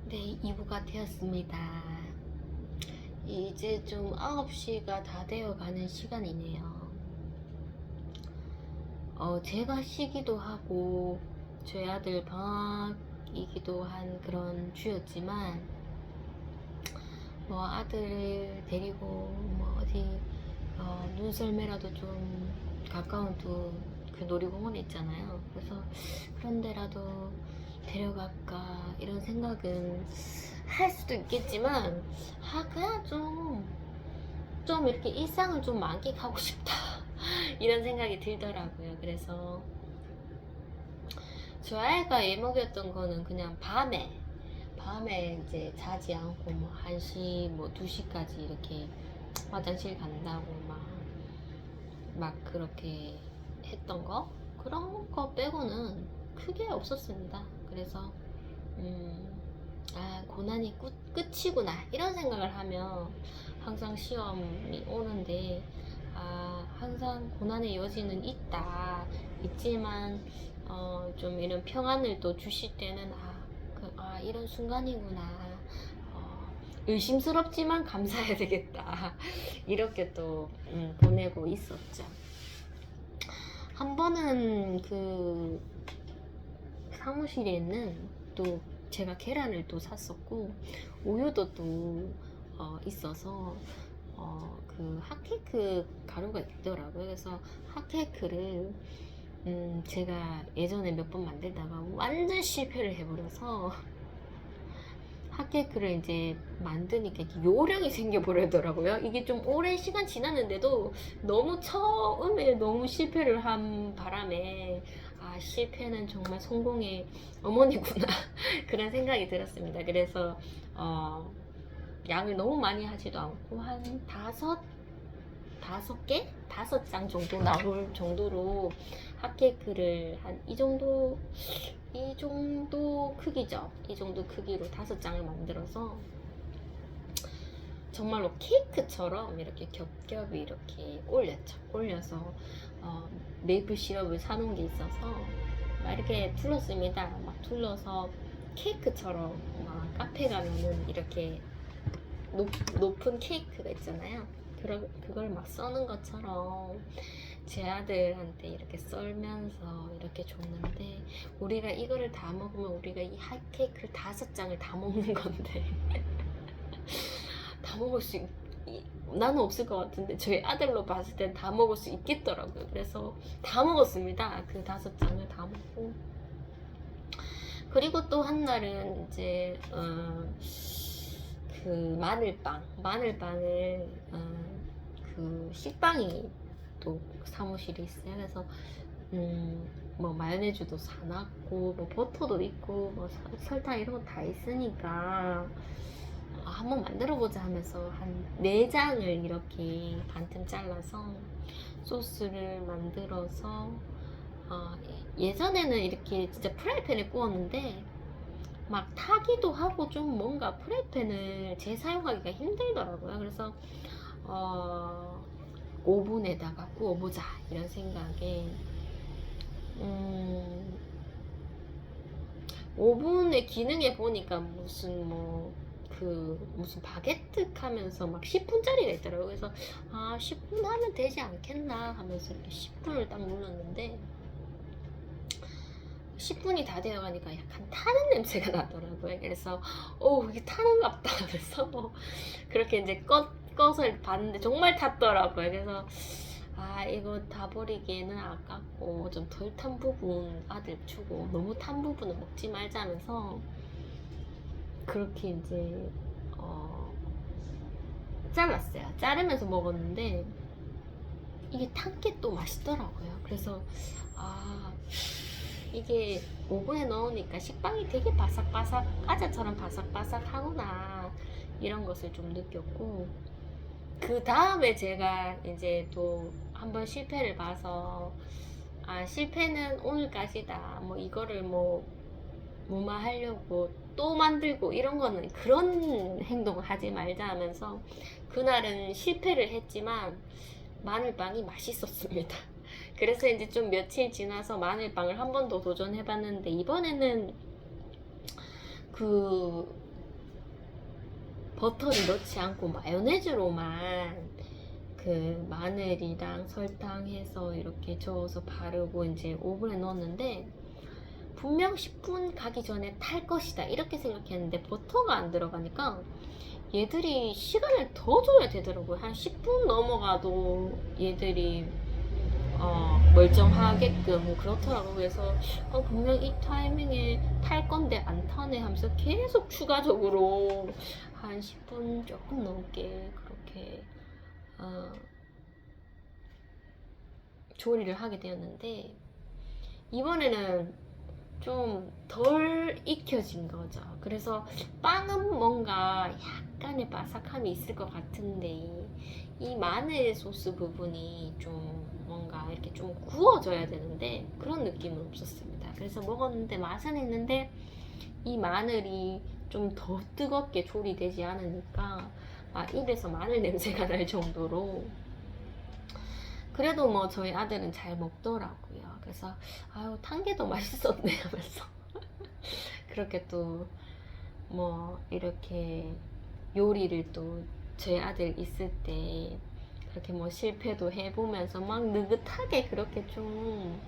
네, 2부가 되었습니다. 이제 좀 9시가 다 되어가는 시간이네요. 제가 쉬기도 하고 저희 아들 방학이기도 한 그런 주였지만 뭐 아들 데리고 뭐 어디 눈썰매라도 좀 가까운 또 그 놀이공원에 있잖아요. 그래서 그런 데라도 데려갈까 이런 생각은 할 수도 있겠지만 그냥 좀 이렇게 일상을 좀 만끽하고 싶다 이런 생각이 들더라고요. 그래서 저 아이가 예먹였던 거는 그냥 밤에 이제 자지 않고 뭐 1시 뭐 2시까지 이렇게 화장실 간다고 막 그렇게 했던 거 그런 거 빼고는 크게 없었습니다. 그래서 고난이 끝이구나 이런 생각을 하면 항상 시험이 오는데 항상 고난의 여지는 있지만 좀 이런 평안을 또 주실 때는 이런 순간이구나, 의심스럽지만 감사해야 되겠다 이렇게 또 보내고 있었죠. 한 번은 그 사무실에 있는 또 제가 계란을 또 샀었고 우유도 또 있어서 그 핫케이크 가루가 있더라고요. 그래서 핫케이크를 제가 예전에 몇 번 만들다가 완전 실패를 해버려서 핫케이크를 이제 만드니까 요령이 생겨버리더라고요. 이게 좀 오랜 시간 지났는데도 너무 처음에 너무 실패를 한 바람에 실패는 정말 성공의 어머니구나 그런 생각이 들었습니다. 그래서 양을 너무 많이 하지도 않고 한 다섯 개? 5장 정도 나올 정도로 핫케이크를 한 이 정도 크기죠. 이 정도 크기로 5장을 만들어서 정말로 케이크처럼 이렇게 겹겹이 이렇게 올려서 메이플 시럽을 사놓은 게 있어서 막 이렇게 둘렀습니다. 막 둘러서 케이크처럼 막 카페 가면은 이렇게 높은 케이크가 있잖아요. 그걸 막 써는 것처럼 제 아들한테 이렇게 썰면서 이렇게 줬는데 우리가 이거를 다 먹으면 우리가 이 핫케이크를 5장을 다 먹는 건데 다 먹을 수 나는 없을 것 같은데 저희 아들로 봤을 땐 다 먹을 수 있겠더라고요. 그래서 다 먹었습니다. 그 5장을 다 먹고 그리고 또 한 날은 이제 그 마늘빵을 그 식빵이 또 사무실에 있어요. 그래서 뭐 마요네즈도 사놨고 뭐 버터도 있고 뭐 설탕 이런 거 다 있으니까 한번 만들어보자 하면서 한 4장을 이렇게 반틈 잘라서 소스를 만들어서 예전에는 이렇게 진짜 프라이팬에 구웠는데 막 타기도 하고 좀 뭔가 프라이팬을 재사용하기가 힘들더라고요. 그래서 오븐에다가 구워보자 이런 생각에 오븐의 기능에 보니까 무슨 바게트 하면서 막 10분짜리가 있더라고요. 그래서 10분 하면 되지 않겠나 하면서 이렇게 10분을 딱 눌렀는데 10분이 다 되어가니까 약간 타는 냄새가 나더라고요. 그래서 이게 타는갑다 하면서 그렇게 이제 꺼서 봤는데 정말 탔더라고요. 그래서 이거 다 버리기에는 아깝고 좀 덜 탄 부분 아들 주고 너무 탄 부분은 먹지 말자면서 그렇게 이제 잘랐어요. 자르면서 먹었는데 이게 탄 게 또 맛있더라고요. 그래서 이게 오븐에 넣으니까 식빵이 되게 바삭바삭, 과자처럼 바삭바삭하구나 이런 것을 좀 느꼈고 그 다음에 제가 이제 또 한번 실패를 봐서 실패는 오늘까지다, 뭐 이거를 뭐 무마하려고 또 만들고 이런 거는 그런 행동을 하지 말자 하면서 그날은 실패를 했지만 마늘빵이 맛있었습니다. 그래서 이제 좀 며칠 지나서 마늘빵을 한 번 더 도전해봤는데 이번에는 그 버터를 넣지 않고 마요네즈로만 그 마늘이랑 설탕 해서 이렇게 저어서 바르고 이제 오븐에 넣었는데, 분명 10분 가기 전에 탈 것이다 이렇게 생각했는데 버터가 안 들어가니까 얘들이 시간을 더 줘야 되더라고요. 한 10분 넘어가도 얘들이 멀쩡하게끔 그렇더라고요. 그래서 분명 이 타이밍에 탈 건데 안 타네 하면서 계속 추가적으로 한 10분 조금 넘게 그렇게 조리를 하게 되었는데, 이번에는 좀 덜 익혀진 거죠. 그래서 빵은 뭔가 약간의 바삭함이 있을 것 같은데, 이 마늘 소스 부분이 좀 뭔가 이렇게 좀 구워져야 되는데 그런 느낌은 없었습니다. 그래서 먹었는데 맛은 있는데 이 마늘이 좀 더 뜨겁게 조리되지 않으니까 입에서 마늘 냄새가 날 정도로. 그래도 뭐 저희 아들은 잘 먹더라고요. 그래서 아유, 탄 게 더 맛있었네 하면서 그렇게 또 뭐 이렇게 요리를 또 저희 아들 있을 때 그렇게 뭐 실패도 해보면서 막 느긋하게 그렇게 좀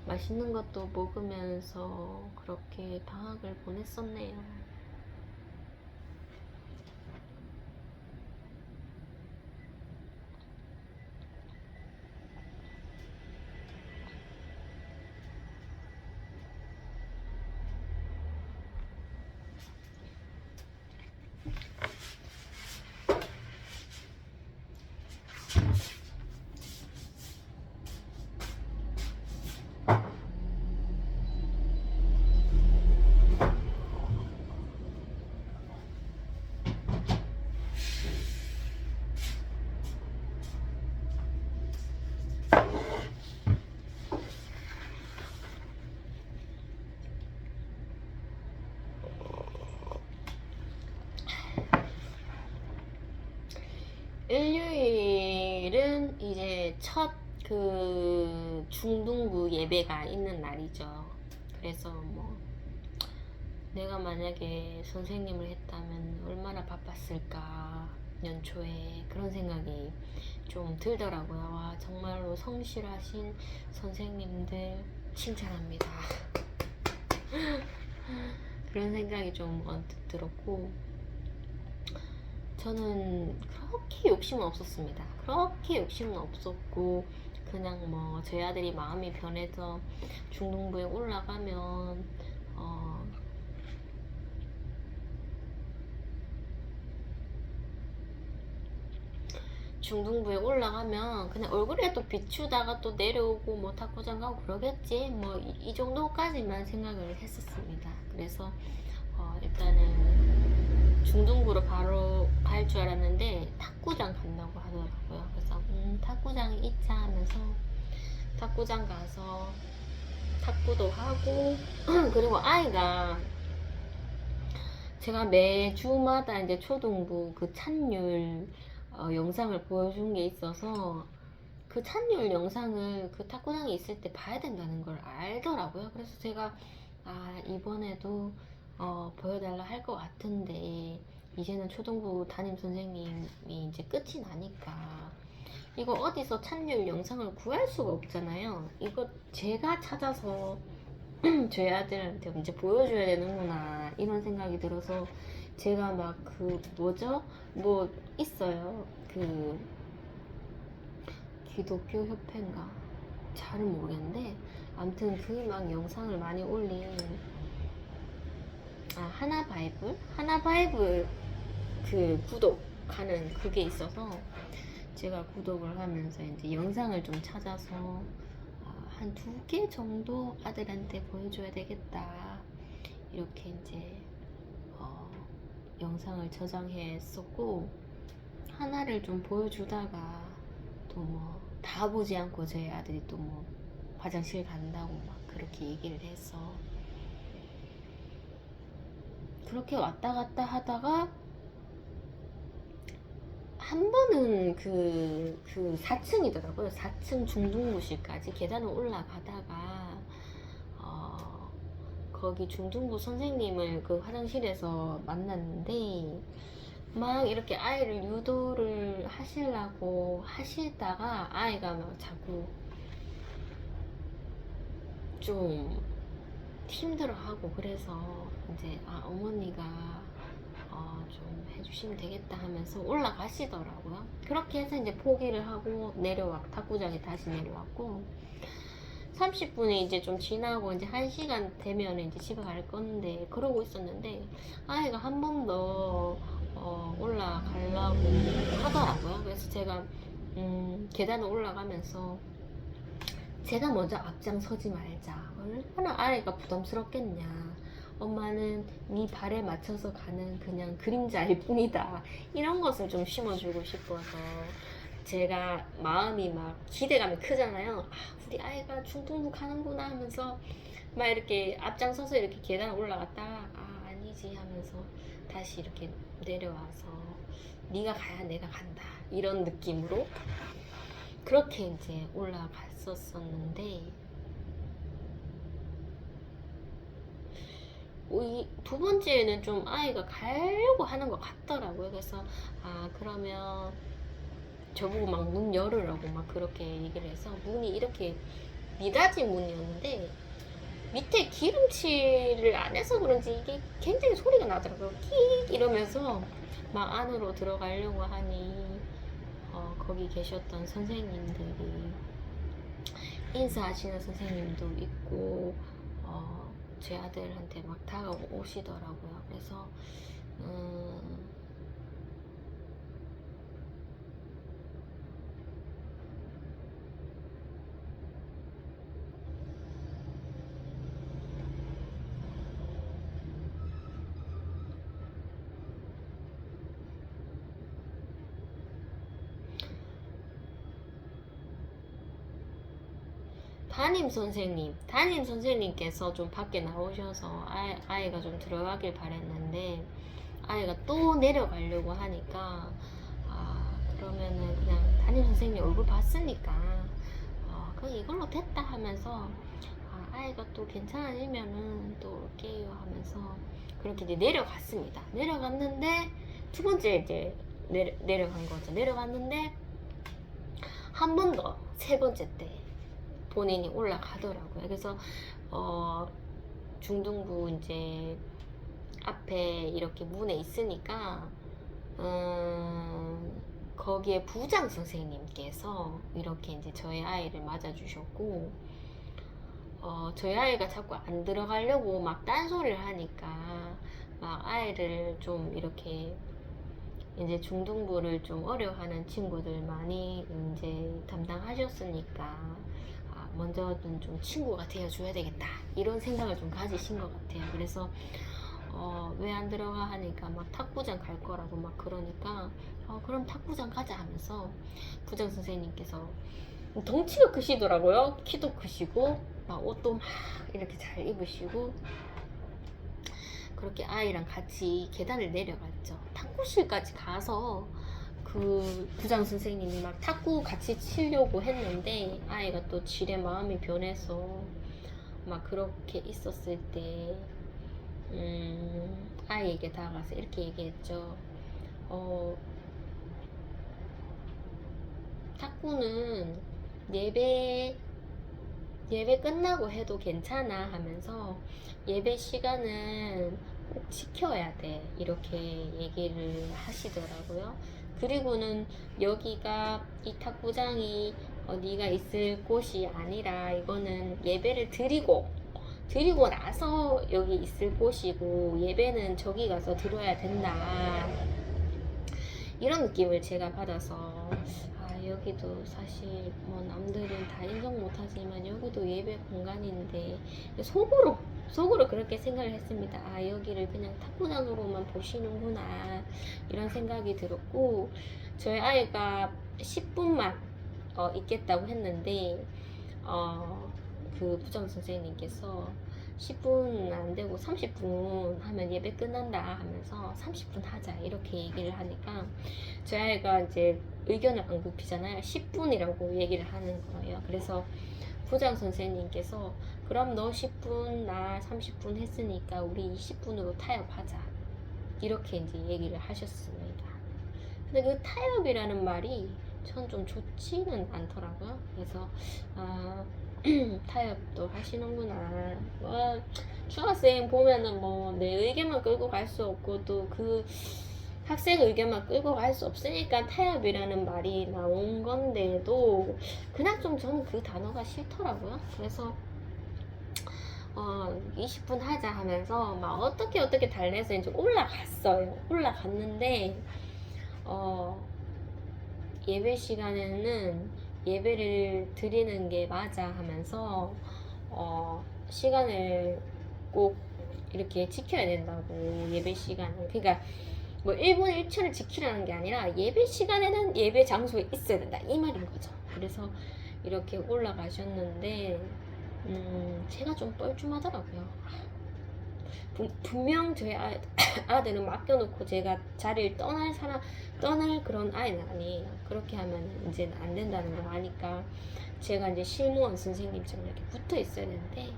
맛있는 것도 먹으면서 그렇게 방학을 보냈었네요. 일요일은 이제 첫 그 중등부 예배가 있는 날이죠. 그래서 뭐 내가 만약에 선생님을 했다면 얼마나 바빴을까, 연초에 그런 생각이 좀 들더라고요. 와, 정말로 성실하신 선생님들 칭찬합니다. 그런 생각이 좀 언뜻 들었고, 저는 그렇게 욕심은 없었습니다. 그렇게 욕심은 없었고 그냥 뭐 저희 아들이 마음이 변해서 중등부에 올라가면 중등부에 올라가면 그냥 얼굴에 또 비추다가 또 내려오고 뭐 탁구장 가고 그러겠지 뭐 이 정도까지만 생각을 했었습니다. 그래서 일단은 중등부로 바로 갈 줄 알았는데 탁구장 간다고 하더라고요. 그래서 탁구장이 있자 하면서 탁구장 가서 탁구도 하고 그리고 아이가, 제가 매주마다 이제 초등부 그 찬율 영상을 보여준 게 있어서 그 찬율 영상을 그 탁구장에 있을 때 봐야 된다는 걸 알더라고요. 그래서 제가 이번에도 보여달라 할 것 같은데, 이제는 초등부 담임 선생님이 이제 끝이 나니까 이거 어디서 찬율 영상을 구할 수가 없잖아요. 이거 제가 찾아서 저희 아들한테 이제 보여줘야 되는구나 이런 생각이 들어서, 제가 막 그 뭐죠? 뭐 있어요. 그 기독교 협회인가? 잘은 모르겠는데 아무튼 그 막 영상을 많이 올린 하나바이블 그 구독하는 그게 있어서 제가 구독을 하면서 이제 영상을 좀 찾아서 한 2개 정도 아들한테 보여줘야 되겠다 이렇게 이제 영상을 저장했었고, 하나를 좀 보여주다가 또 뭐 다 보지 않고 저희 아들이 또 뭐 화장실 간다고 막 그렇게 얘기를 해서 그렇게 왔다 갔다 하다가 한 번은 그 4층이더라고요. 4층 중등부실까지 계단을 올라가다가 거기 중등부 선생님을 그 화장실에서 만났는데, 막 이렇게 아이를 유도를 하시려고 하시다가 아이가 막 자꾸 좀 힘들어하고, 그래서 이제 어머니가 좀 해주시면 되겠다 하면서 올라가시더라고요. 그렇게 해서 이제 포기를 하고 탁구장에 다시 내려왔고, 30분이 이제 좀 지나고 이제 1시간 되면 이제 집에 갈 건데, 그러고 있었는데 아이가 한 번 더 올라가려고 하더라고요. 그래서 제가 계단을 올라가면서 제가 먼저 앞장서지 말자. 얼마나 아이가 부담스럽겠냐. 엄마는 네 발에 맞춰서 가는 그냥 그림자일 뿐이다. 이런 것을 좀 심어주고 싶어서, 제가 마음이 막 기대감이 크잖아요. 우리 아이가 중등부 가는구나 하면서 막 이렇게 앞장서서 이렇게 계단 올라갔다가 아니지 하면서 다시 이렇게 내려와서 네가 가야 내가 간다, 이런 느낌으로 그렇게 이제 올라갔었었는데, 이 두 번째는 좀 아이가 가려고 하는 것 같더라고요. 그래서 그러면 저보고 막 문 열으라고 막 그렇게 얘기를 해서, 문이 이렇게 미닫이 문이었는데 밑에 기름칠을 안 해서 그런지 이게 굉장히 소리가 나더라고요. 끽 이러면서 막 안으로 들어가려고 하니 거기 계셨던 선생님들이, 인사하시는 선생님도 있고 제 아들한테 막 다가오시더라고요. 그래서 담임 선생님께서 좀 밖에 나오셔서 아이가 좀 들어가길 바랬는데, 아이가 또 내려가려고 하니까 그러면은 그냥 담임 선생님 얼굴 봤으니까 그냥 이걸로 됐다 하면서, 아이가 또 괜찮아지면은 또 올게요 하면서 그렇게 이제 내려갔습니다. 내려갔는데 두 번째 이제 내려간 거죠. 내려갔는데 한 번 더, 세 번째 때 본인이 올라가더라고요. 그래서 중등부 이제 앞에 이렇게 문에 있으니까 거기에 부장 선생님께서 이렇게 이제 저희 아이를 맞아주셨고, 저희 아이가 자꾸 안 들어가려고 막 딴소리를 하니까 막 아이를 좀 이렇게 이제 중등부를 좀 어려워하는 친구들 많이 이제 담당하셨으니까 먼저는 좀 친구가 되어줘야 되겠다, 이런 생각을 좀 가지신 것 같아요. 그래서 왜 안 들어가 하니까 막 탁구장 갈 거라고 막 그러니까 그럼 탁구장 가자 하면서 부장 선생님께서, 덩치가 크시더라고요. 키도 크시고 막 옷도 막 이렇게 잘 입으시고, 그렇게 아이랑 같이 계단을 내려갔죠. 탁구실까지 가서 그 부장 선생님이 막 탁구 같이 치려고 했는데 아이가 또 지레 마음이 변해서 막 그렇게 있었을 때 아이에게 다가가서 이렇게 얘기했죠. 탁구는 예배 끝나고 해도 괜찮아 하면서 예배 시간은 꼭 지켜야 돼, 이렇게 얘기를 하시더라고요. 그리고는 여기가, 이 탁구장이 네가 있을 곳이 아니라 이거는 예배를 드리고 나서 여기 있을 곳이고 예배는 저기 가서 드려야 된다, 이런 느낌을 제가 받아서 여기도 사실 뭐 남들은 다 인정 못하지만 여기도 예배 공간인데, 속으로 그렇게 생각을 했습니다. 여기를 그냥 탁구장으로만 보시는구나, 이런 생각이 들었고, 저희 아이가 10분만 있겠다고 했는데 그 부장 선생님께서 10분 안 되고 30분 하면 예배 끝난다 하면서 30분 하자, 이렇게 얘기를 하니까 제 아이가 이제 의견을 안 굽히잖아요. 10분이라고 얘기를 하는 거예요. 그래서 부장 선생님께서 그럼 너 10분 나 30분 했으니까 우리 20분으로 타협하자, 이렇게 이제 얘기를 하셨습니다. 근데 그 타협이라는 말이 전 좀 좋지는 않더라고요. 그래서 타협도 하시는구나. 뭐 중학생 보면은 뭐 내 의견만 끌고 갈 수 없고 또 그 학생 의견만 끌고 갈 수 없으니까 타협이라는 말이 나온 건데도 그냥 좀 저는 그 단어가 싫더라고요. 그래서 20분 하자 하면서 막 어떻게 달래서 이제 올라갔어요. 올라갔는데 어 예배 시간에는 예배를 드리는 게 맞아 하면서 시간을 꼭 이렇게 지켜야 된다고. 예배 시간을, 그러니까 뭐 1분 1초를 지키라는 게 아니라 예배 시간에는 예배 장소에 있어야 된다 이 말인 거죠. 그래서 이렇게 올라가셨는데 제가 좀 뻘쭘하더라고요. 분명 저희 아들은 맡겨놓고 제가 자리를 떠날 그런 아이는 아니에요. 그렇게 하면 이제 안 된다는 걸 아니까 제가 이제 실무원 선생님처럼 이렇게 붙어 있어야 되는데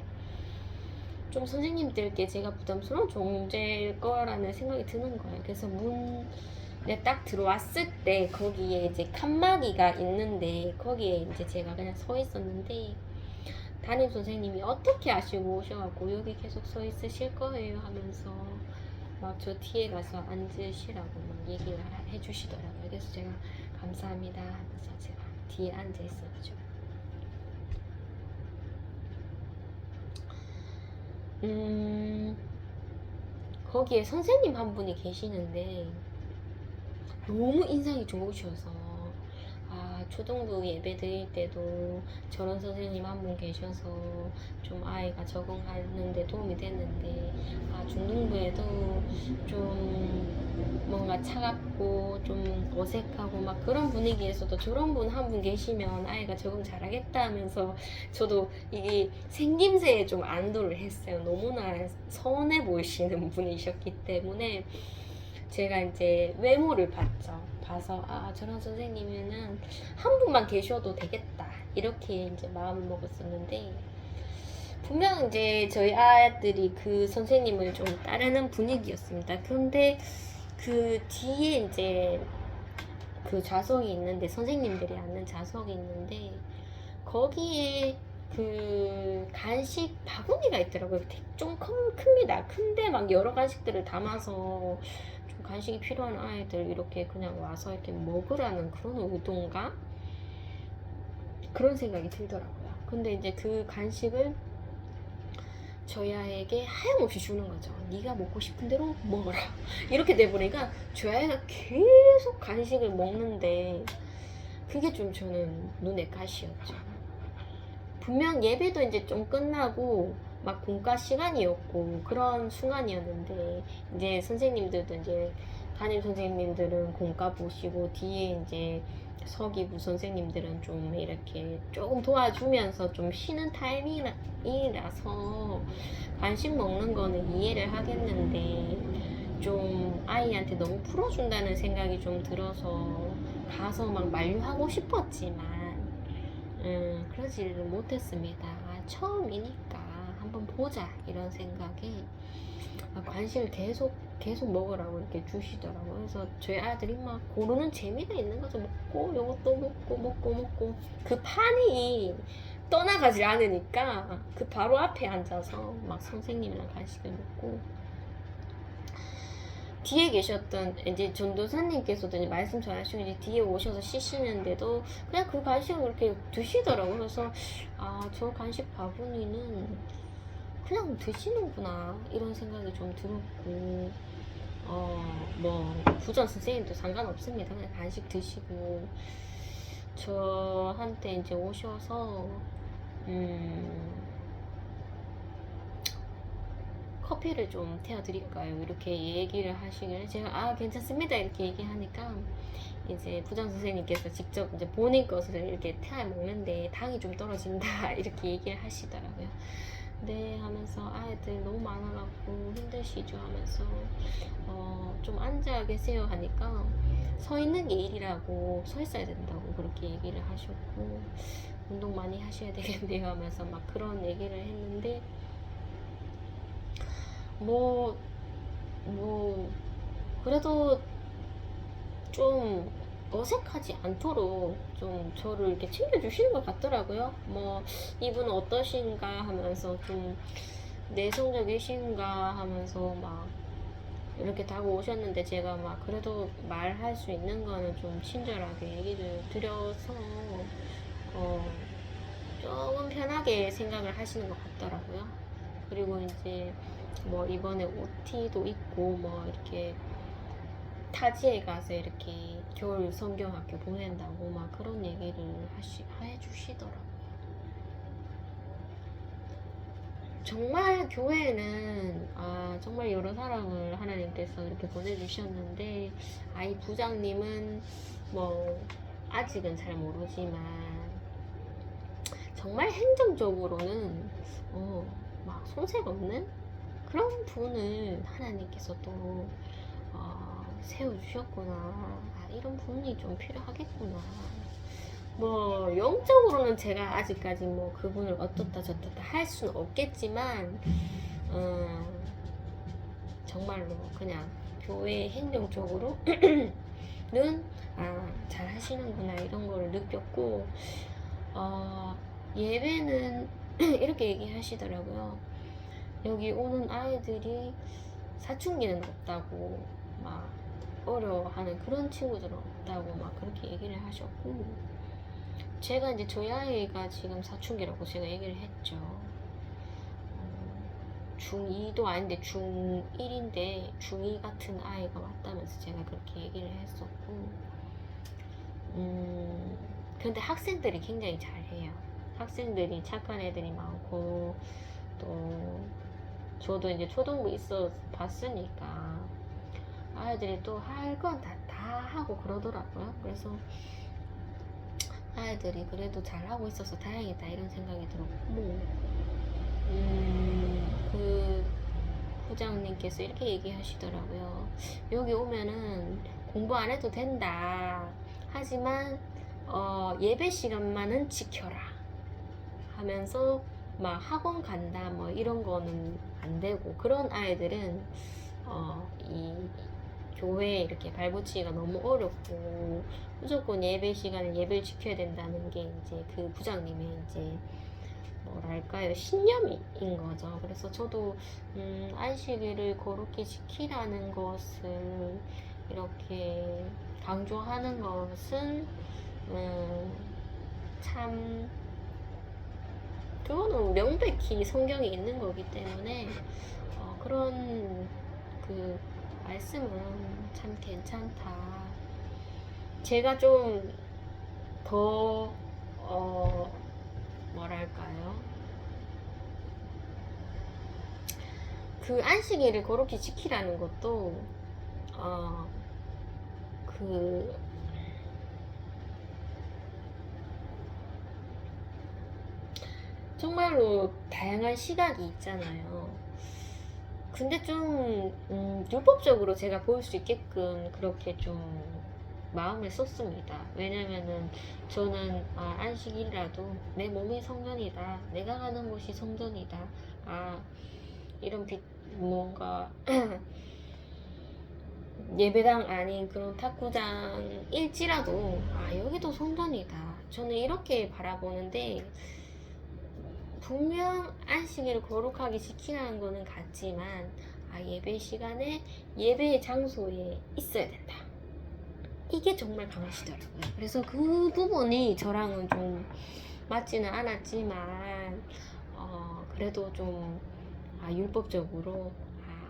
좀 선생님들께 제가 부담스러운 존재일 거라는 생각이 드는 거예요. 그래서 문에 딱 들어왔을 때 거기에 이제 칸막이가 있는데 거기에 이제 제가 그냥 서 있었는데 담임 선생님이 어떻게 아시고 오셔갖고 여기 계속 서 있으실 거예요 하면서 막 저 뒤에 가서 앉으시라고 막 얘기를 해주시더라고요. 그래서 제가 감사합니다 하면서 제가 뒤에 앉아 있었죠. 거기에 선생님 한 분이 계시는데 너무 인상이 좋으셔서 초등부 예배 드릴 때도 저런 선생님 한 분 계셔서 좀 아이가 적응하는 데 도움이 됐는데 중등부에도 좀 뭔가 차갑고 좀 어색하고 막 그런 분위기에서도 저런 분 한 분 계시면 아이가 적응 잘하겠다 하면서 저도 이게 생김새에 좀 안도를 했어요. 너무나 선해 보이시는 분이셨기 때문에 제가 이제 외모를 봐서 저런 선생님은 한 분만 계셔도 되겠다 이렇게 이제 마음을 먹었었는데 분명 이제 저희 아들이 그 선생님을 좀 따르는 분위기였습니다. 그런데 그 뒤에 이제 그 좌석이 있는데 선생님들이 앉는 좌석이 있는데 거기에 그 간식 바구니가 있더라고요. 좀 큽니다. 큰데 막 여러 간식들을 담아서 좀 간식이 필요한 아이들 이렇게 그냥 와서 이렇게 먹으라는 그런 의도인가? 그런 생각이 들더라고요. 근데 이제 그 간식을 저희 아이에게 하염없이 주는 거죠. 네가 먹고 싶은 대로 먹어라. 이렇게 돼버리니까 저희 아이가 계속 간식을 먹는데 그게 좀 저는 눈에 가시였죠. 분명 예배도 이제 좀 끝나고 막 공과 시간이었고 그런 순간이었는데 이제 선생님들도 이제 담임 선생님들은 공과 보시고 뒤에 이제 서기부 선생님들은 좀 이렇게 조금 도와주면서 좀 쉬는 타이밍이라서 간식 먹는 거는 이해를 하겠는데 좀 아이한테 너무 풀어준다는 생각이 좀 들어서 가서 막 만류하고 싶었지만 그러지를 못했습니다. 처음이니까 한번 보자 이런 생각에 간식을 계속 먹으라고 이렇게 주시더라고요. 그래서 저희 아들이 막 고르는 재미가 있는 거죠. 먹고 요것도 먹고 그 판이 떠나가지 않으니까 그 바로 앞에 앉아서 막 선생님이랑 간식을 먹고 뒤에 계셨던 이제 전도사님께서도 이제 말씀 전하시고 이제 뒤에 오셔서 쉬시는데도 그냥 그 간식을 그렇게 드시더라고요. 그래서 저 간식 바구니는 그냥 드시는구나 이런 생각이 좀 들었고 뭐 부전 선생님도 상관없습니다. 그냥 간식 드시고 저한테 이제 오셔서 커피를 좀 태워드릴까요? 이렇게 얘기를 하시길래 제가 괜찮습니다 이렇게 얘기하니까 이제 부장 선생님께서 직접 이제 본인 것을 이렇게 태워 먹는데 당이 좀 떨어진다 이렇게 얘기를 하시더라고요. 네 하면서 아이들 너무 많아갖고 힘드시죠 하면서 좀 앉아 계세요 하니까 서 있는 게 일이라고 서 있어야 된다고 그렇게 얘기를 하셨고 운동 많이 하셔야 되겠네요 하면서 막 그런 얘기를 했는데 뭐 그래도 좀 어색하지 않도록 좀 저를 이렇게 챙겨주시는 것 같더라고요. 뭐 이분은 어떠신가 하면서 좀 내성적이신가 하면서 막 이렇게 다가오셨는데 제가 막 그래도 말할 수 있는 거는 좀 친절하게 얘기를 드려서 어 조금 편하게 생각을 하시는 것 같더라고요. 그리고 이제 뭐 이번에 OT도 있고 뭐 이렇게 타지에 가서 이렇게 겨울 성경학교 보낸다고 막 그런 얘기를 해주시더라고요. 정말 교회는 정말 여러 사람을 하나님께서 이렇게 보내주셨는데 이 부장님은 뭐 아직은 잘 모르지만 정말 행정적으로는 막 손색 없는 그런 분을 하나님께서 또 세워주셨구나. 이런 분이 좀 필요하겠구나. 뭐 영적으로는 제가 아직까지 뭐 그분을 어떻다 저떻다 할 수는 없겠지만 정말로 그냥 교회 행정적으로는 잘 하시는구나 이런 걸 느꼈고 예배는 이렇게 얘기하시더라고요. 여기 오는 아이들이 사춘기는 없다고 막 어려워하는 그런 친구들은 없다고 막 그렇게 얘기를 하셨고 제가 이제 저희 아이가 지금 사춘기라고 제가 얘기를 했죠. 중2도 아닌데 중1인데 중2 같은 아이가 왔다면서 제가 그렇게 얘기를 했었고 근데 학생들이 굉장히 잘해요. 학생들이 착한 애들이 많고 또 저도 이제 초등부 있어 봤으니까 아이들이 또 할 건 다 하고 그러더라고요. 그래서 아이들이 그래도 잘하고 있어서 다행이다 이런 생각이 들었고 그 부장님께서 이렇게 얘기하시더라고요. 여기 오면은 공부 안 해도 된다. 하지만 예배 시간만은 지켜라 하면서 막 학원 간다 뭐 이런 거는 안 되고 그런 아이들은 이 교회에 이렇게 발붙이기가 너무 어렵고 무조건 예배 시간에 예배를 지켜야 된다는 게 이제 그 부장님의 이제 뭐랄까요 신념인 거죠. 그래서 저도 안식일을 거룩히 지키라는 것을 이렇게 강조하는 것은 참 그거는 명백히 성경에 있는 거기 때문에 그런 그 말씀은 참 괜찮다. 제가 좀 더 뭐랄까요 그 안식일을 거룩히 지키라는 것도 그 정말로 다양한 시각이 있잖아요. 근데 좀 율법적으로 제가 보일 수 있게끔 그렇게 좀 마음을 썼습니다. 왜냐면은 저는 안식일이라도 내 몸이 성전이다. 내가 가는 곳이 성전이다. 이런 뭔가 예배당 아닌 그런 탁구장일지라도 여기도 성전이다. 저는 이렇게 바라보는데 분명 안식일을 거룩하게 지키라는 거는 같지만 예배 시간에 예배의 장소에 있어야 된다. 이게 정말 강하시더라고요. 그래서 그 부분이 저랑은 좀 맞지는 않았지만 그래도 좀 율법적으로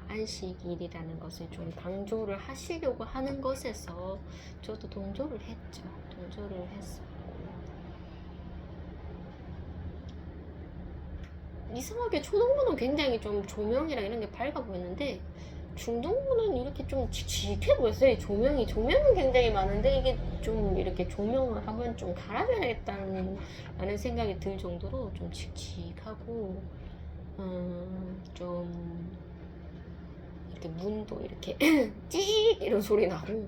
안식일이라는 것을 좀 강조를 하시려고 하는 것에서 저도 동조를 했죠. 동조를 했어요. 이상하게 초등부는 굉장히 좀 조명이랑 이런 게 밝아 보였는데 중등부는 이렇게 좀 칙칙해 보였어요. 조명은 굉장히 많은데 이게 좀 이렇게 조명을 한번 좀 갈아줘야겠다는 생각이 들 정도로 좀 칙칙하고 좀 이렇게 문도 이렇게 찌익 이런 소리 나고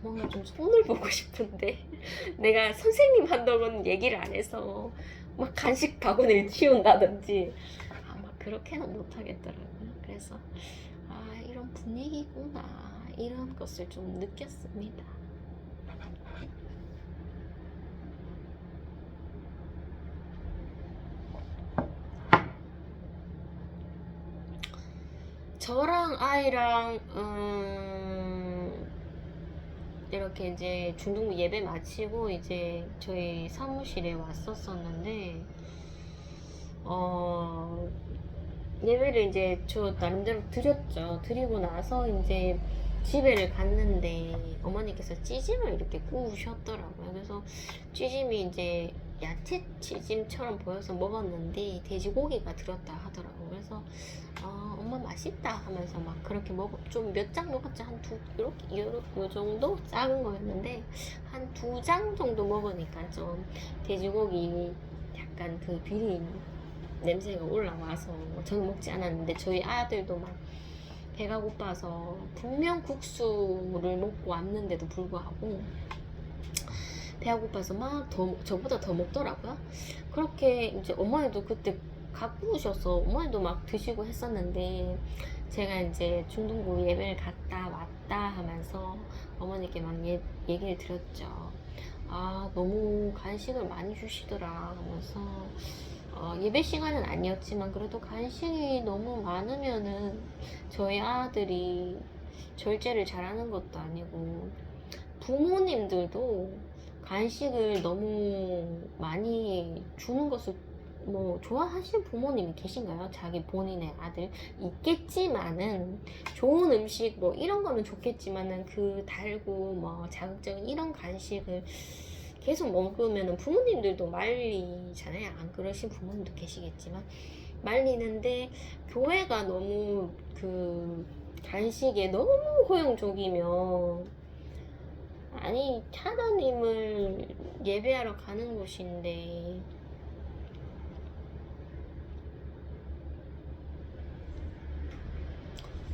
뭔가 좀 손을 보고 싶은데 내가 선생님 한다고는 얘기를 안 해서 막 간식 바구니를 치운다든지 막 그렇게는 못 하겠더라고요. 그래서 이런 분위기구나 이런 것을 좀 느꼈습니다. 저랑 아이랑 이렇게 이제 중등부 예배 마치고 이제 저희 사무실에 왔었었는데 예배를 이제 저 나름대로 드렸죠. 드리고 나서 이제 집에를 갔는데 어머니께서 찌짐을 이렇게 구우셨더라고요. 그래서 찌짐이 이제 야채 찌짐처럼 보여서 먹었는데 돼지고기가 들었다 하더라고요. 그래서 엄마 맛있다 하면서 막 그렇게 좀 몇 장 먹었죠. 한 두, 요 정도 작은 거였는데 한 2장 정도 먹으니까 좀 돼지고기 약간 그 비린 냄새가 올라와서 저는 먹지 않았는데 저희 아들도 막 배가 고파서 분명 국수를 먹고 왔는데도 불구하고 배가 고파서 막 저보다 더 먹더라고요. 그렇게 이제 어머니도 그때 갖고 오셔서 어머니도 막 드시고 했었는데 제가 이제 중등부 예배를 갔다 왔다 하면서 어머니께 막 얘기를 드렸죠. 너무 간식을 많이 주시더라 하면서 예배 시간은 아니었지만 그래도 간식이 너무 많으면은 저희 아들이 절제를 잘하는 것도 아니고 부모님들도 간식을 너무 많이 주는 것을 뭐 좋아하시는 부모님이 계신가요? 자기 본인의 아들 있겠지만은 좋은 음식 뭐 이런 거는 좋겠지만은 그 달고 뭐 자극적인 이런 간식을 계속 먹으면 부모님들도 말리잖아요. 안 그러신 부모님도 계시겠지만 말리는데 교회가 너무 그 간식에 너무 허용적이면 아니 하나님을 예배하러 가는 곳인데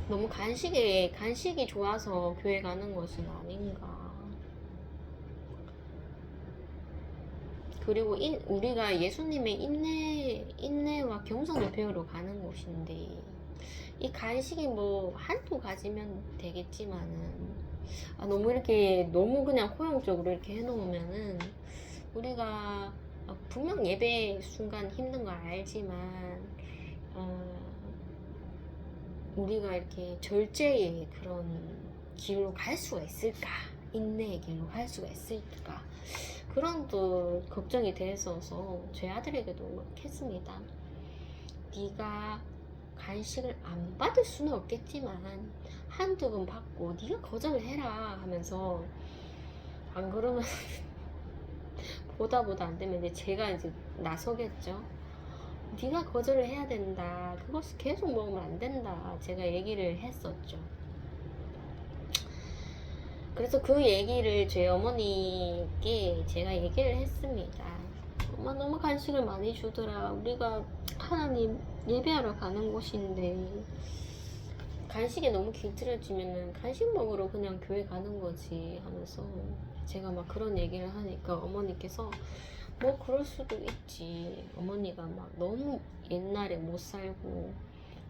너무 간식이 좋아서 교회 가는 것은 아닌가. 그리고 우리가 예수님의 인내와 겸손을 배우러 가는 곳인데 이 간식이 뭐 한두 가지면 되겠지만은 너무 이렇게 너무 그냥 허용적으로 이렇게 해놓으면은 우리가 분명 예배 순간 힘든 거 알지만 우리가 이렇게 절제의 그런 길로 갈 수가 있을까? 인내의 길로 갈 수가 있을까? 그런 또 걱정이 됐어서 제 아들에게도 그렇게 했습니다. 네가 간식을 안 받을 수는 없겠지만 한두 번 받고 네가 거절을 해라 하면서 안 그러면 보다 안 되면 이제 제가 이제 나서겠죠. 네가 거절을 해야 된다. 그것을 계속 먹으면 안 된다. 제가 얘기를 했었죠. 그래서 그 얘기를 저희 어머니께 제가 얘기를 했습니다. 엄마 너무 간식을 많이 주더라. 우리가 하나님 예배하러 가는 곳인데 간식에 너무 길들여지면은 간식 먹으러 그냥 교회 가는 거지 하면서 제가 막 그런 얘기를 하니까 어머니께서 뭐 그럴 수도 있지. 어머니가 막 너무 옛날에 못 살고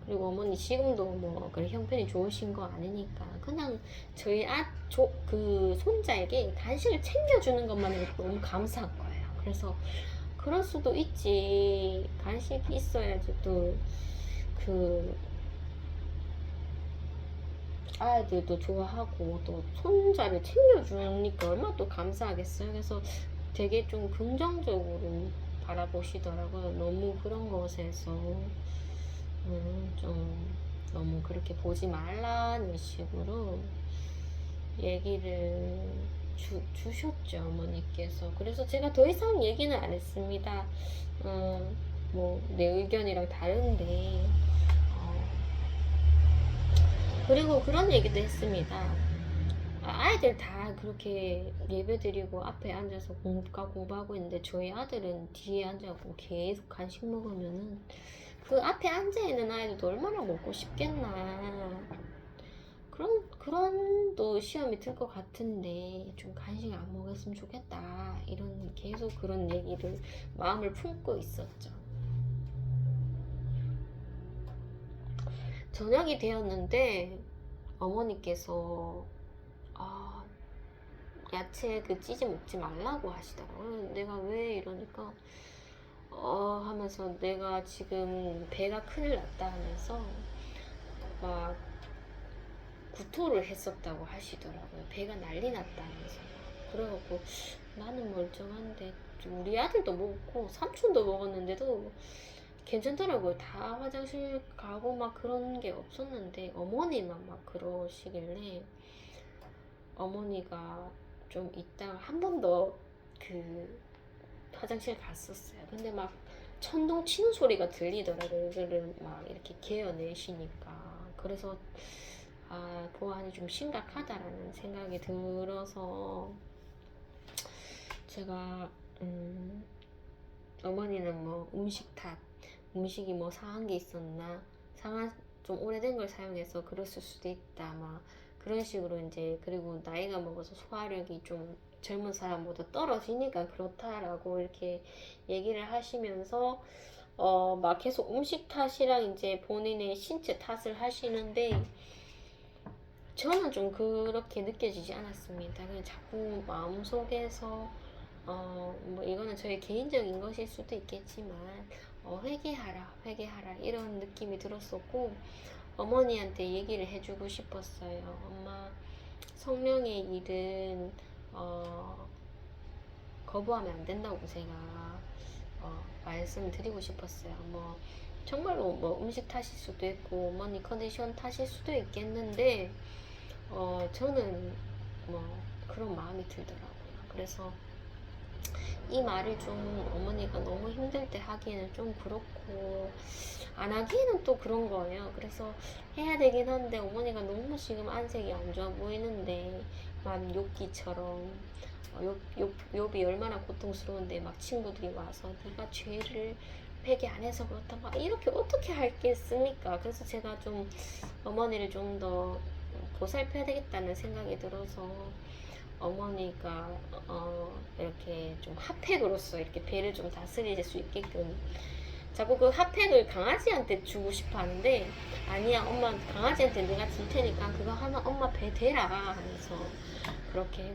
그리고 어머니 지금도 뭐 그래 형편이 좋으신 거 아니니까 그냥 저희 그 손자에게 간식을 챙겨주는 것만으로도 너무 감사한 거예요. 그래서 그럴 수도 있지. 간식이 있어야지 또 그 아이들도 좋아하고 또 손자를 챙겨주니까 얼마나 또 감사하겠어요. 그래서 되게 좀 긍정적으로 바라보시더라고요. 너무 그런 것에서 좀 너무 그렇게 보지 말라는 식으로 얘기를 주셨죠, 어머니께서. 그래서 제가 더 이상 얘기는 안 했습니다. 뭐 내 의견이랑 다른데 그리고 그런 얘기도 했습니다. 아이들 다 그렇게 예배드리고 앞에 앉아서 공부하고 있는데 저희 아들은 뒤에 앉아서 계속 간식 먹으면은 그 앞에 앉아있는 아이들도 얼마나 먹고 싶겠나. 그런 또 시험이 들 것 같은데 좀 간식을 안 먹었으면 좋겠다. 이런 계속 그런 얘기를 마음을 품고 있었죠. 저녁이 되었는데 어머니께서 아, 야채 그 찌지 먹지 말라고 하시더라고요. 내가 왜 이러니까 하면서 내가 지금 배가 큰일 났다 하면서 막 구토를 했었다고 하시더라고요. 배가 난리 났다면서. 그래갖고 나는 멀쩡한데 우리 아들도 먹었고 삼촌도 먹었는데도 괜찮더라고요. 다 화장실 가고 막 그런 게 없었는데 어머니만 막 그러시길래 어머니가 좀 이따가 한 번 더 그 화장실 갔었어요. 근데 막 천둥 치는 소리가 들리더라고요. 이거를 막 이렇게 개어내시니까. 그래서 보안이 좀 심각하다라는 생각이 들어서 제가 어머니는 뭐 음식 탓, 음식이 뭐 상한 게 있었나, 좀 오래된 걸 사용해서 그랬을 수도 있다, 막 그런 식으로 이제. 그리고 나이가 먹어서 소화력이 좀 젊은 사람보다 떨어지니까 그렇다라고 이렇게 얘기를 하시면서 막 계속 음식 탓이랑 이제 본인의 신체 탓을 하시는데 저는 좀 그렇게 느껴지지 않았습니다. 그냥 자꾸 마음속에서 뭐 이거는 저의 개인적인 것일 수도 있겠지만 회개하라 회개하라 이런 느낌이 들었었고 어머니한테 얘기를 해주고 싶었어요. 엄마, 성령의 일은 거부하면 안 된다고 제가 말씀드리고 싶었어요. 뭐 정말로 뭐 음식 탓일 수도 있고 어머니 컨디션 탓일 수도 있겠는데 저는 뭐 그런 마음이 들더라고요. 그래서 이 말을 좀 어머니가 너무 힘들 때 하기에는 좀 그렇고 안 하기에는 또 그런 거예요. 그래서 해야 되긴 한데 어머니가 너무 지금 안색이 안 좋아 보이는데 막 욥기처럼 욥이 얼마나 고통스러운데 막 친구들이 와서 네가 죄를 회개 안 해서 그렇다 막 이렇게 어떻게 할겠습니까? 그래서 제가 좀 어머니를 좀 더 보살펴야 되겠다는 생각이 들어서 어머니가 이렇게 좀 핫팩으로서 이렇게 배를 좀 다스릴 수 있게끔 자꾸 그 핫팩을 강아지한테 주고 싶어 하는데 아니야 엄마 강아지한테 내가 줄 테니까 그거 하나 엄마 배 대라 하면서 그렇게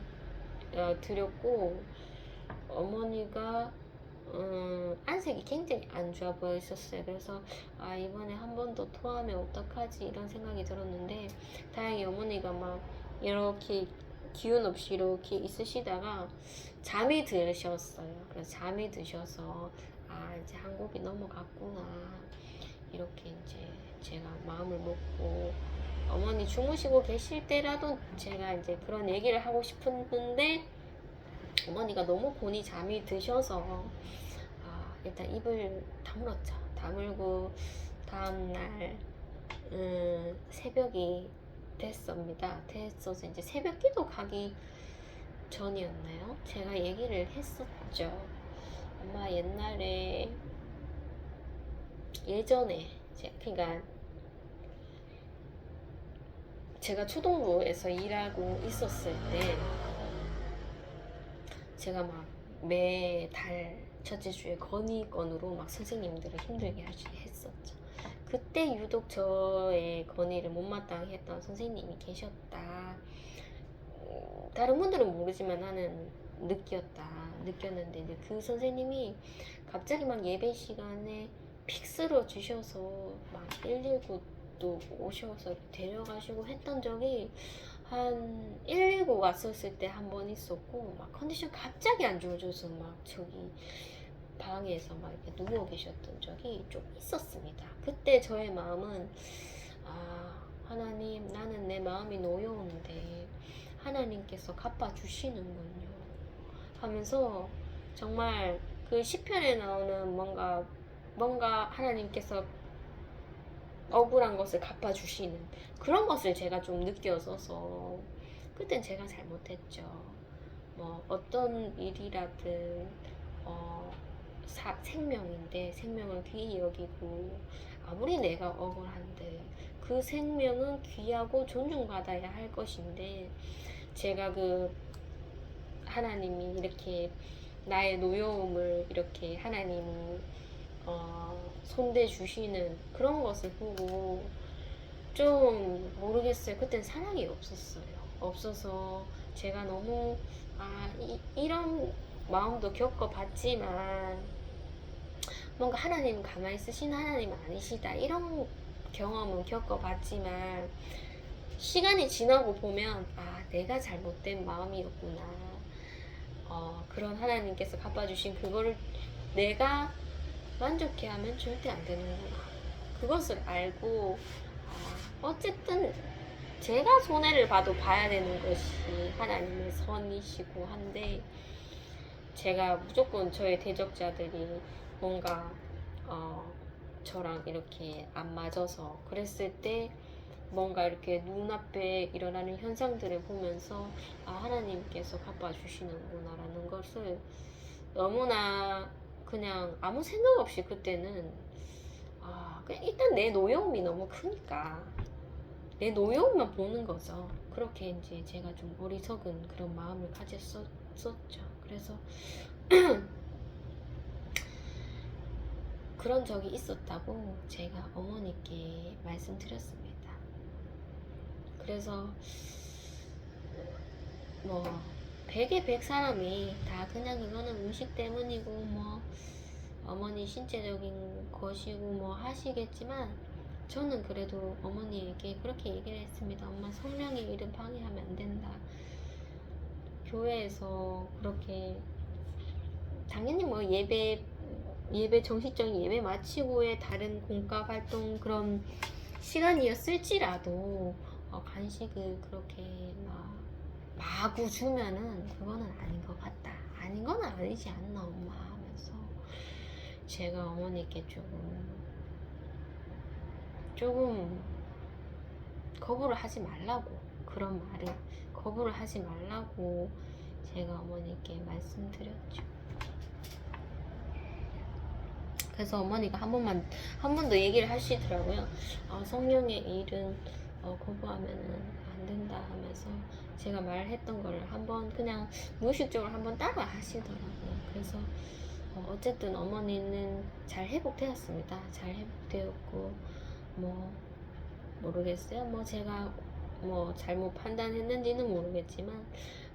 드렸고 어머니가 안색이 굉장히 안 좋아 보이셨어요. 그래서 이번에 한 번 더 토하면 어떡하지 이런 생각이 들었는데 다행히 어머니가 막 이렇게 기운 없이 이렇게 있으시다가 잠이 드셨어요. 그래서 잠이 드셔서 이제 한국이 넘어갔구나 이렇게 이제 제가 마음을 먹고 어머니 주무시고 계실 때라도 제가 이제 그런 얘기를 하고 싶었는데 어머니가 너무 곤히 잠이 드셔서 일단 입을 다물었죠. 다물고 다음날 새벽이 됐어서 이제 새벽기도 가기 전이었나요? 제가 얘기를 했었죠. 엄마 옛날에 예전에 그러니까 제가 초등부에서 일하고 있었을 때 제가 막 매달 첫째 주에 건의건으로 막 선생님들을 힘들게 했었죠. 그때 유독 저의 건의를 못마땅히 했던 선생님이 계셨다. 다른 분들은 모르지만 나는 느꼈는데 이제 그 선생님이 갑자기 막 예배 시간에 픽 쓸어 주셔서 막 119도 오셔서 데려가시고 했던 적이 한 119 왔었을 때 한 번 있었고 막 컨디션 갑자기 안 좋아져서 막 저기 방에서 막 이렇게 누워 계셨던 적이 좀 있었습니다. 그때 저의 마음은 하나님 나는 내 마음이 놓여오는데 하나님께서 갚아주시는군요 하면서 정말 그 시편에 나오는 뭔가 하나님께서 억울한 것을 갚아주시는 그런 것을 제가 좀 느껴서서 그땐 제가 잘못했죠. 뭐 어떤 일이라든 생명인데 생명을 귀히 여기고 아무리 내가 억울한데 그 생명은 귀하고 존중받아야 할 것인데 제가 그 하나님이 이렇게 나의 노여움을 이렇게 하나님이 손대 주시는 그런 것을 보고 좀 모르겠어요. 그땐 사랑이 없었어요. 없어서 제가 너무 이런 마음도 겪어봤지만 뭔가 하나님 가만히 있으신 하나님 아니시다 이런 경험은 겪어봤지만 시간이 지나고 보면 내가 잘못된 마음이었구나. 그런 하나님께서 갚아주신 그거를 내가 만족해하면 절대 안 되는구나. 그것을 알고 어쨌든 제가 손해를 봐도 봐야 되는 것이 하나님의 선이시고 한데 제가 무조건 저의 대적자들이 뭔가 저랑 이렇게 안 맞아서 그랬을 때 뭔가 이렇게 눈앞에 일어나는 현상들을 보면서 하나님께서 갚아주시는구나 라는 것을 너무나 그냥 아무 생각 없이 그때는 그냥 일단 내 노여움이 너무 크니까 내 노여움만 보는 거죠. 그렇게 이제 제가 좀 어리석은 그런 마음을 가졌었죠. 그래서 그런 적이 있었다고 제가 어머니께 말씀드렸습니다. 그래서 뭐 100에 100 사람이 다 그냥 그거는 음식 때문이고 뭐 어머니 신체적인 것이고 뭐 하시겠지만 저는 그래도 어머니에게 그렇게 얘기를 했습니다. 엄마, 성령의 일은 방해하면 안 된다. 교회에서 그렇게 당연히 뭐 예배 정식적인 예배 마치고의 다른 공과 활동 그런 시간이었을지라도 간식을 그렇게 마구 주면은 그거는 아닌 것 같다. 아닌 건 아니지 않나 엄마 하면서 제가 어머니께 조금 거부를 하지 말라고, 그런 말을 거부를 하지 말라고 제가 어머니께 말씀드렸죠. 그래서 어머니가 한 번 더 얘기를 하시더라고요. 성령의 일은 거부하면은 안 된다 하면서 제가 말했던 거를 한번 그냥 무의식적으로 한번 따라 하시더라고요. 그래서 어쨌든 어머니는 잘 회복되었습니다. 잘 회복되었고 뭐 모르겠어요. 뭐 제가 뭐 잘못 판단했는지는 모르겠지만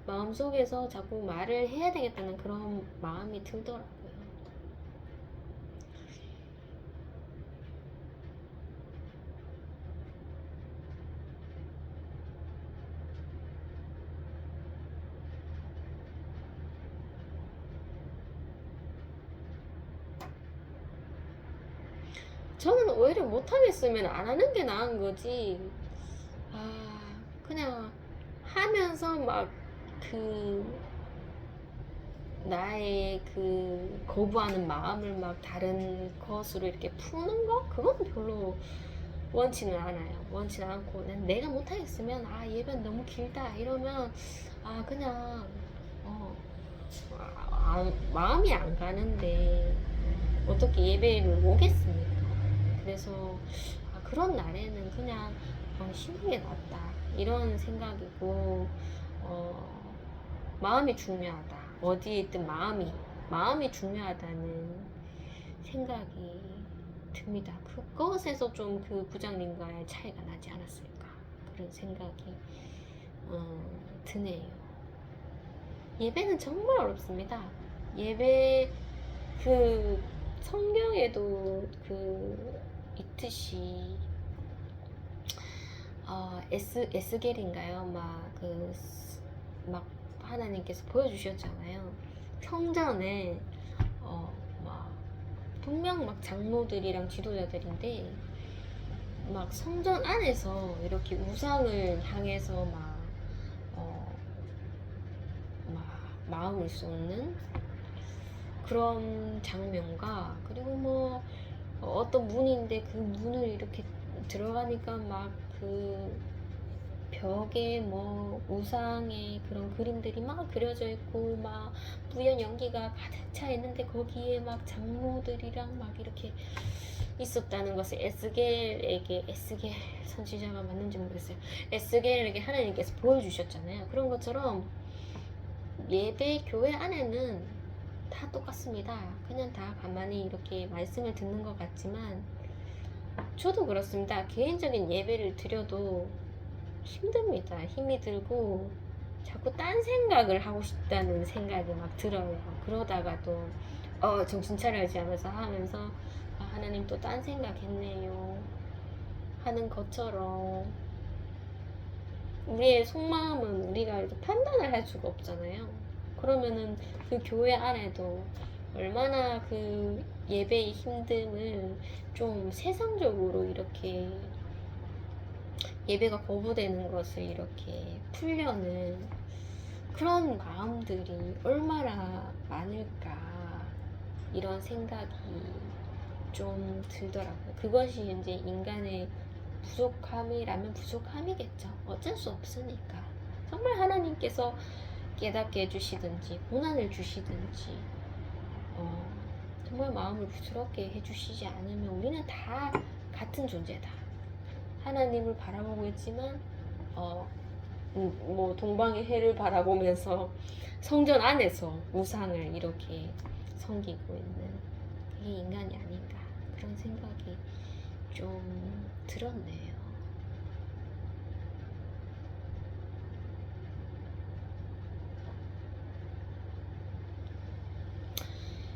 마음속에서 자꾸 말을 해야 되겠다는 그런 마음이 들더라고요. 저는 오히려 못하겠으면 안 하는 게 나은 거지. 그냥 하면서 막 나의 거부하는 마음을 막 다른 것으로 이렇게 푸는 거? 그건 별로 원치는 않아요. 원치는 않고, 내가 못하겠으면, 예배는 너무 길다. 이러면, 그냥, 마음이 안 가는데, 어떻게 예배를 오겠습니까? 그래서, 그런 날에는 그냥, 쉬는 게 낫다. 이런 생각이고, 마음이 중요하다. 어디에 있든 마음이 중요하다는 생각이 듭니다. 그것에서 좀 그 부장님과의 차이가 나지 않았을까. 그런 생각이 드네요. 예배는 정말 어렵습니다. 예배, 성경에도 있듯이, 에스겔인가요? 막 하나님께서 보여주셨잖아요. 성전에 분명 막 장로들이랑 지도자들인데 막 성전 안에서 이렇게 우상을 향해서 마음을 쏟는 그런 장면과, 그리고 뭐 어떤 문인데 그 문을 이렇게 들어가니까 막 벽에 뭐 우상의 그런 그림들이 막 그려져 있고 막 뿌연 연기가 가득 차 있는데 거기에 막 장로들이랑 막 이렇게 있었다는 것을 에스겔 선지자가 맞는지 모르겠어요. 에스겔에게 하나님께서 보여주셨잖아요. 그런 것처럼 예배 교회 안에는 다 똑같습니다. 그냥 다 가만히 이렇게 말씀을 듣는 것 같지만 저도 그렇습니다. 개인적인 예배를 드려도 힘듭니다. 힘이 들고 자꾸 딴 생각을 하고 싶다는 생각이 막 들어요. 그러다가 또 정신 차려야지 하면서 아, 하나님 또 딴 생각했네요 하는 것처럼 우리의 속마음은 우리가 이렇게 판단을 할 수가 없잖아요. 그러면은 그 교회 안에도 얼마나 그 예배의 힘듦을 좀 세상적으로 이렇게 예배가 거부되는 것을 이렇게 풀려는 그런 마음들이 얼마나 많을까 이런 생각이 좀 들더라고요. 그것이 이제 인간의 부족함이라면 부족함이겠죠. 어쩔 수 없으니까. 정말 하나님께서 깨닫게 해주시든지 고난을 주시든지 정말 마음을 부드럽게 해주시지 않으면 우리는 다 같은 존재다. 하나님을 바라보고 있지만 뭐 동방의 해를 바라보면서 성전 안에서 우상을 이렇게 섬기고 있는 그게 인간이 아닌가 그런 생각이 좀 들었네요.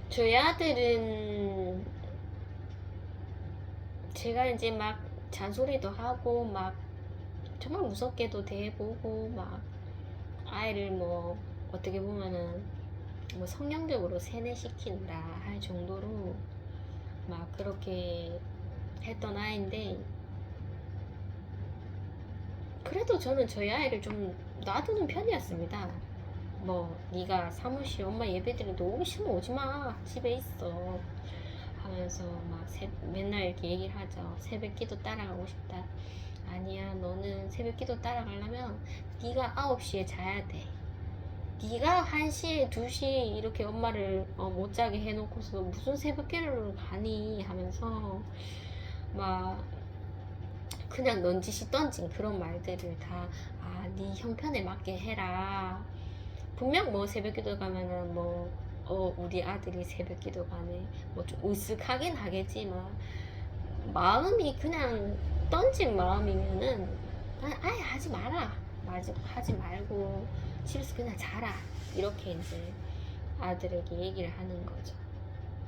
저희 아들은 제가 이제 막 잔소리도 하고 막 정말 무섭게도 대해보고 막 아이를 뭐 어떻게 보면은 뭐 성령적으로 세뇌시킨다 할 정도로 막 그렇게 했던 아이인데 그래도 저는 저희 아이를 좀 놔두는 편이었습니다. 뭐 네가 사무실 엄마 예배드리는데 오기 싫으면 오지마 집에 있어 하면서 막 맨날 이렇게 얘기를 하죠. 새벽 기도 따라가고 싶다. 아니야 너는 새벽 기도 따라가려면 네가 9시에 자야 돼. 네가 1시에 2시 이렇게 엄마를 못 자게 해놓고서 무슨 새벽 기도를 가니 하면서 막 그냥 넌지시 던진 그런 말들을 다 네 형편에 맞게 해라. 분명 뭐 새벽 기도 가면은 뭐 우리 아들이 새벽 기도 가네 뭐 좀 으쓱하긴 하겠지만 마음이 그냥 던진 마음이면은 아예 하지 마라. 하지 말고 집에서 그냥 자라. 이렇게 이제 아들에게 얘기를 하는 거죠.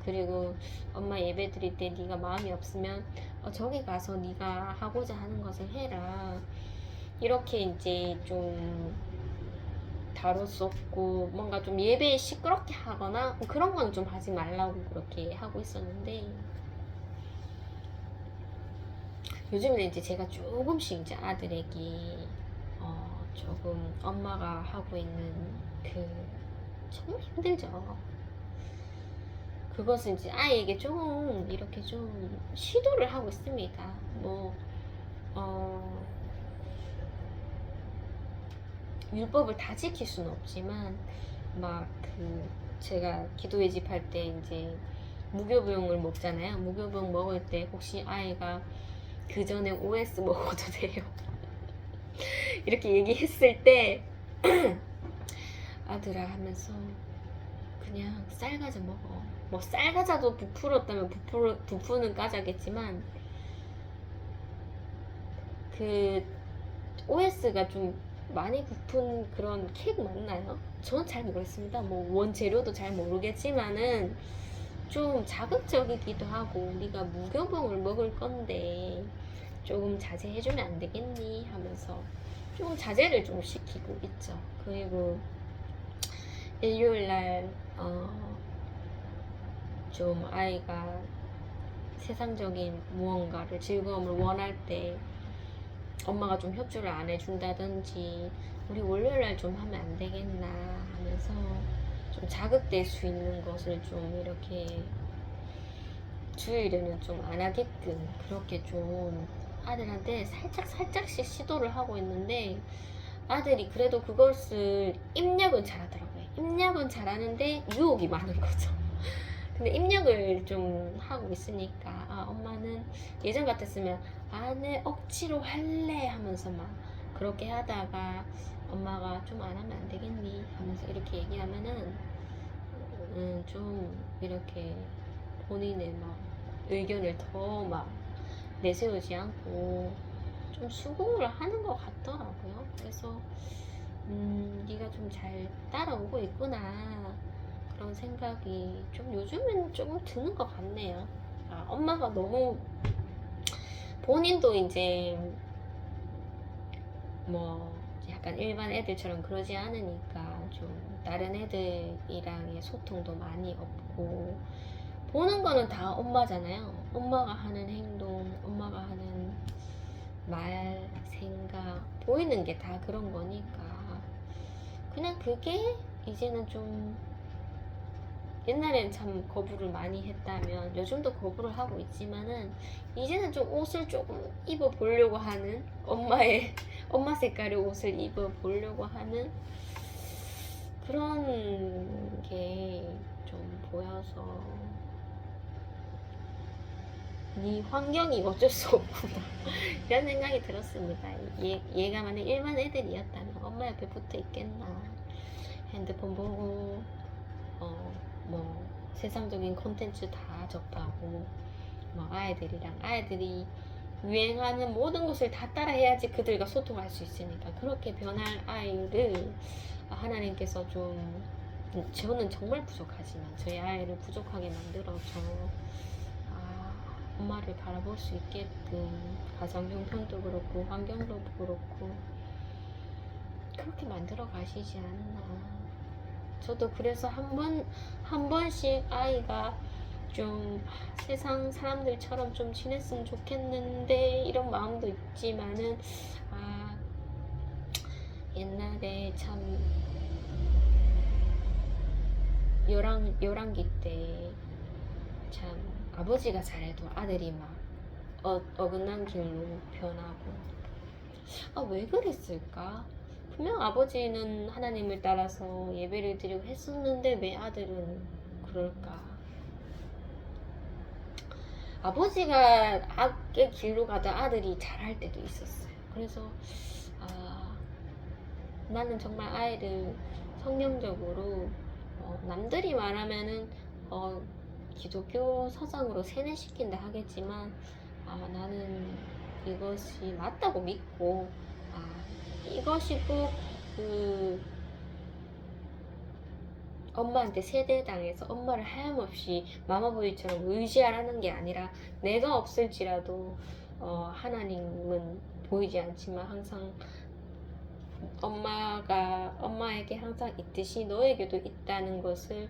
그리고 엄마 예배 드릴 때 네가 마음이 없으면 저기 가서 네가 하고자 하는 것을 해라. 이렇게 이제 좀 다뤘었고 뭔가 좀 예배에 시끄럽게 하거나 뭐 그런 건 좀 하지 말라고 그렇게 하고 있었는데 요즘에는 이제 제가 조금씩 이제 아들에게 조금 엄마가 하고 있는 그 정말 힘들죠. 그것을 이제 아이에게 좀 이렇게 좀 시도를 하고 있습니다. 뭐 율법을 다 지킬 수는 없지만 막 그 제가 기도의 집 할 때 이제 무교병을 먹잖아요. 무교병 먹을 때 혹시 아이가 그 전에 OS 먹어도 돼요. 이렇게 얘기했을 때 아들아 하면서 그냥 쌀과자 먹어. 뭐 쌀과자도 부풀었다면 부푸는 과자겠지만 그 OS가 좀 많이 부푼 그런 케이크 맞나요? 저는 잘 모르겠습니다. 뭐 원재료도 잘 모르겠지만은 좀 자극적이기도 하고 우리가 무교병을 먹을 건데 조금 자제해주면 안 되겠니 하면서 조금 자제를 좀 시키고 있죠. 그리고 일요일날 좀 아이가 세상적인 무언가를 즐거움을 원할 때 엄마가 좀 협조를 안 해준다든지 우리 월요일날 좀 하면 안 되겠나 하면서 좀 자극될 수 있는 것을 좀 이렇게 주일에는 좀 안 하게끔 그렇게 좀 아들한테 살짝씩 시도를 하고 있는데 아들이 그래도 그것을 입력은 잘하더라고요. 입력은 잘하는데 유혹이 많은 거죠. 근데 입력을 좀 하고 있으니까 엄마는 예전 같았으면 네 억지로 할래 하면서 막 그렇게 하다가 엄마가 좀 안 하면 안 되겠니 하면서 이렇게 얘기하면은 좀 이렇게 본인의 막 의견을 더 막 내세우지 않고 좀 수긍을 하는 것 같더라고요. 그래서 네가 좀 잘 따라오고 있구나, 그런 생각이 좀 요즘은 조금 드는 것 같네요. 아, 엄마가 너무 본인도 이제 뭐 약간 일반 애들처럼 그러지 않으니까 좀 다른 애들이랑의 소통도 많이 없고, 보는 거는 다 엄마잖아요. 엄마가 하는 행동, 엄마가 하는 말, 생각, 보이는 게 다 그런 거니까 그냥 그게 이제는 좀, 옛날엔 참 거부를 많이 했다면 요즘도 거부를 하고 있지만은 이제는 좀 옷을 조금 입어 보려고 하는, 엄마의 엄마 색깔의 옷을 입어 보려고 하는 그런 게 좀 보여서, 이 환경이 어쩔 수 없구나 이런 생각이 들었습니다. 얘가 만약 일반 애들이었다면 엄마 옆에 붙어 있겠나, 핸드폰 보고 뭐 세상적인 콘텐츠 다 접하고, 뭐 아이들이 유행하는 모든 것을 다 따라해야지 그들과 소통할 수 있으니까, 그렇게 변할 아이를 하나님께서 좀, 저는 정말 부족하지만 저희 아이를 부족하게 만들어서 엄마를 바라볼 수 있게끔 가정 형편도 그렇고 환경도 그렇고 그렇게 만들어 가시지 않나. 저도 그래서 한 번씩 아이가 좀 세상 사람들처럼 좀 지냈으면 좋겠는데 이런 마음도 있지만은, 옛날에 참 열왕기 때 참 아버지가 잘해도 아들이 막 어긋난 길로 변하고, 왜 그랬을까? 분명 아버지는 하나님을 따라서 예배를 드리고 했었는데 왜 아들은 그럴까? 아버지가 악의 길로 가다 아들이 잘할 때도 있었어요. 그래서 나는 정말 아이를 성경적으로 남들이 말하면은 기독교 사상으로 세뇌시킨다 하겠지만, 나는 이것이 맞다고 믿고, 이것이 꼭 엄마한테 세대당해서 엄마를 하염없이 마마보이처럼 의지하라는 게 아니라, 내가 없을지라도 하나님은 보이지 않지만 항상 엄마에게 항상 있듯이 너에게도 있다는 것을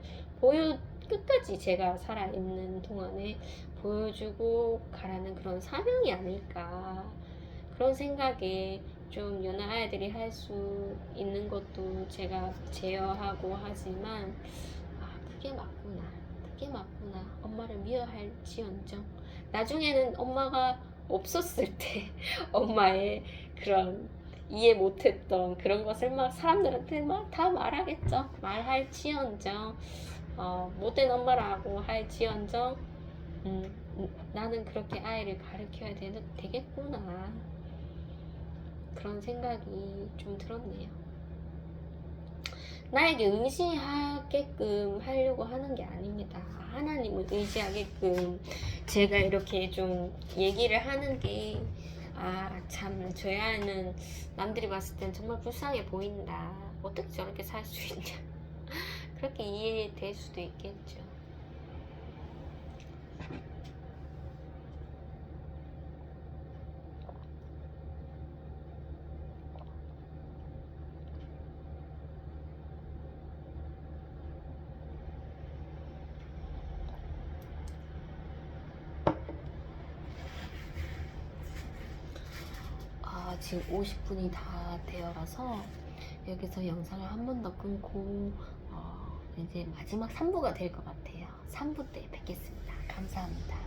끝까지 제가 살아있는 동안에 보여주고 가라는 그런 사명이 아닐까, 그런 생각에 좀 여느 아이들이 할 수 있는 것도 제가 제어하고 하지만, 그게 맞구나, 엄마를 미워할지언정 나중에는 엄마가 없었을 때 엄마의 그런 이해 못했던 그런 것을 막 사람들한테 막 다 말하겠죠. 말할지언정 못된 엄마라고 할지언정 나는 그렇게 아이를 가르쳐야 되겠구나, 그런 생각이 좀 들었네요. 나에게 의지하게끔 하려고 하는 게 아닙니다. 하나님을 의지하게끔 제가 이렇게 좀 얘기를 하는 게, 참 저희 아이는 남들이 봤을 땐 정말 불쌍해 보인다, 어떻게 저렇게 살 수 있냐 그렇게 이해될 수도 있겠죠. 지금 50분이 다 되어가서 여기서 영상을 한 번 더 끊고 이제 마지막 3부가 될 것 같아요. 3부 때 뵙겠습니다. 감사합니다.